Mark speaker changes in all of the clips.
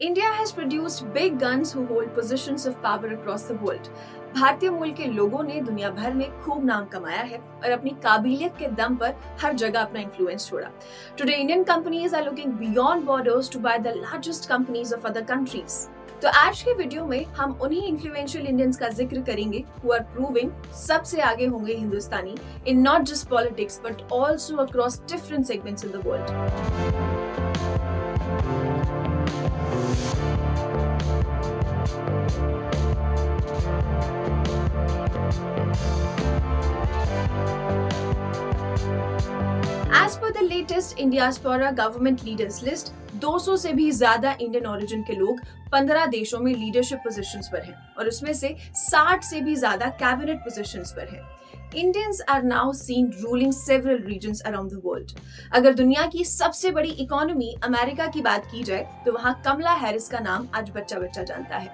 Speaker 1: India has produced big guns who hold positions of power across the world. भारतीय मूल के लोगों ने दुनिया भर में खूब नाम कमाया है और अपनी काबिलियत के दम पर हर जगह अपना इन्फ्लुएंस छोड़ा. Today Indian companies are looking beyond borders to buy the largest companies of other countries. तो आज के वीडियो में हम उन्हीं इन्फ्लुएंशियल इंडियंस का जिक्र करेंगे who are proving सबसे आगे होंगे हिंदुस्तानी in not just politics but also across different segments in the world. As per the latest Indiaspora government leaders list, 200 से भी ज्यादा इंडियन ओरिजिन के लोग 15 देशों में लीडरशिप पोजीशंस पर हैं और उसमें से 60 से भी ज्यादा कैबिनेट पोजीशंस पर हैं. Indians are now seen ruling several regions around the world. अगर दुनिया की सबसे बड़ी इकोनॉमी अमेरिका की बात की जाए तो वहाँ कमला हैरिस का नाम आज बच्चा बच्चा जानता है.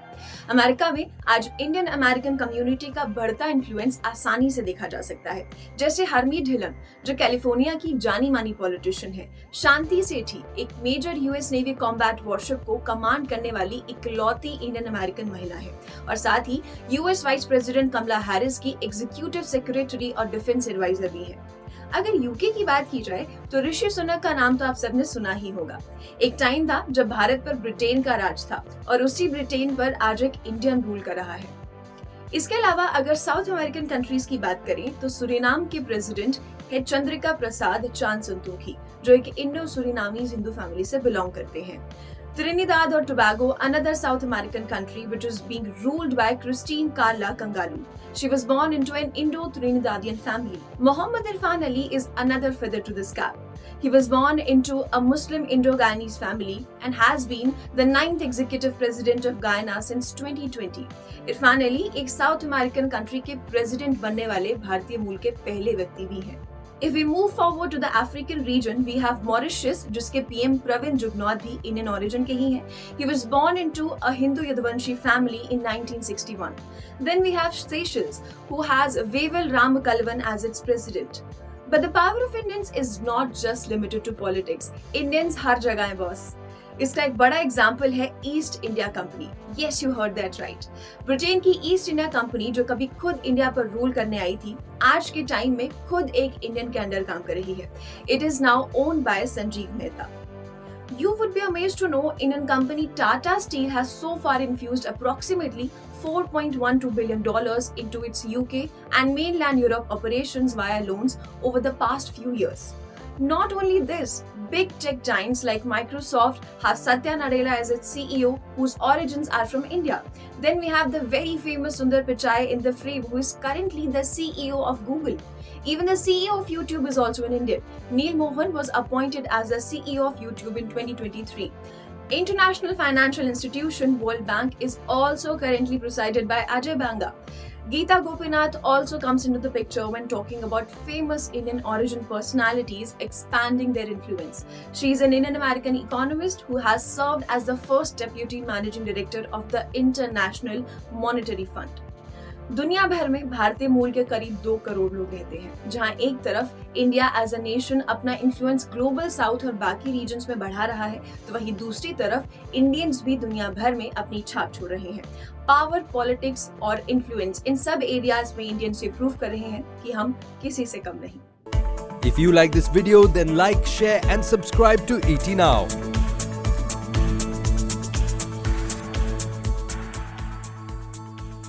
Speaker 1: अमेरिका में आज इंडियन अमेरिकन कम्युनिटी का बढ़ता इन्फ्लुएंस आसानी से देखा जा सकता है. जैसे हरमीत ढिलन जो कैलिफोर्निया की जानी मानी पॉलिटिशियन है, शांति सेठी एक major US navy combat warship को कमांड करने वाली इकलौती इंडियन अमेरिकन महिला है और साथ ही US vice president Kamala Harris की एग्जीक्यूटिव सेक्रेटरी और डिफेंस एडवाइजर भी है. अगर यूके की बात की जाए तो ऋषि सुनक का नाम तो आप सबने सुना ही होगा. एक टाइम था जब भारत पर ब्रिटेन का राज था और उसी ब्रिटेन पर आज एक इंडियन रूल कर रहा है. इसके अलावा अगर साउथ अमेरिकन कंट्रीज की बात करें तो सुरीनाम के प्रेसिडेंट है चंद्रिका प्रसाद चांद संतोखी जो एक इंडो सुरीनामीज हिंदू फैमिली से बिलोंग करते हैं. Trinidad or Tobago, another South American country which is being ruled by Christine Carla Kangalu. She was born into an Indo-Trinidadian family. Mohammad Irfan Ali is another feather to this cap. He was born into a Muslim Indo-Guyanese family and has been the 9th executive president of Guyana since 2020. Irfan Ali एक South American country के president बनने वाले भारतीय मूल के पहले व्यक्ति भी हैं. If we move forward to the African region, we have Mauritius, जिसके PM प्रवीण जुगनौथ भी इंडियन ओरिजिन के ही हैं. He was born into a Hindu Yadvanshi family in 1961. Then we have Seychelles, who has Wavell Ramakalvan as its president. But the power of Indians is not just limited to politics. Indians हर जगह हैं boss. इसका एक बड़ा example है east India company. Yes you heard that right. Britain की east India company जो कभी खुद इंडिया पर रूल करने आई थी, आज के टाइम में खुद एक इंडियन के अंडर काम कर रही है. It is now owned by Sanjeev Mehta. You would be amazed to know Indian company Tata Steel has so far infused approximately $4.12 billion into its UK and mainland Europe operations via loans over the past few years. Not only this, big tech giants like Microsoft have Satya Nadella as its CEO, whose origins are from India. Then we have the very famous Sundar Pichai in the frame, who is currently the CEO of Google. Even the CEO of YouTube is also an Indian. Neil Mohan was appointed as the CEO of YouTube in 2023. International financial institution World Bank is also currently presided by Ajay Banga. Geeta Gopinath also comes into the picture when talking about famous Indian origin personalities expanding their influence. She is an Indian American economist who has served as the first deputy managing director of the International Monetary Fund. दुनिया भर में भारतीय मूल के करीब 2 करोड़ लोग रहते हैं, जहां एक तरफ इंडिया एज अ नेशन अपना इन्फ्लुएंस ग्लोबल साउथ और बाकी रीजन्स में बढ़ा रहा है, तो वहीं दूसरी तरफ इंडियंस भी दुनिया भर में अपनी छाप छोड़ रहे हैं. पावर, पॉलिटिक्स और इन्फ्लुएंस इन सब एरियाज में इंडियंस ये प्रूव कर रहे हैं कि हम किसी से कम नहीं.
Speaker 2: If you like this video, then like, share and subscribe to ET Now.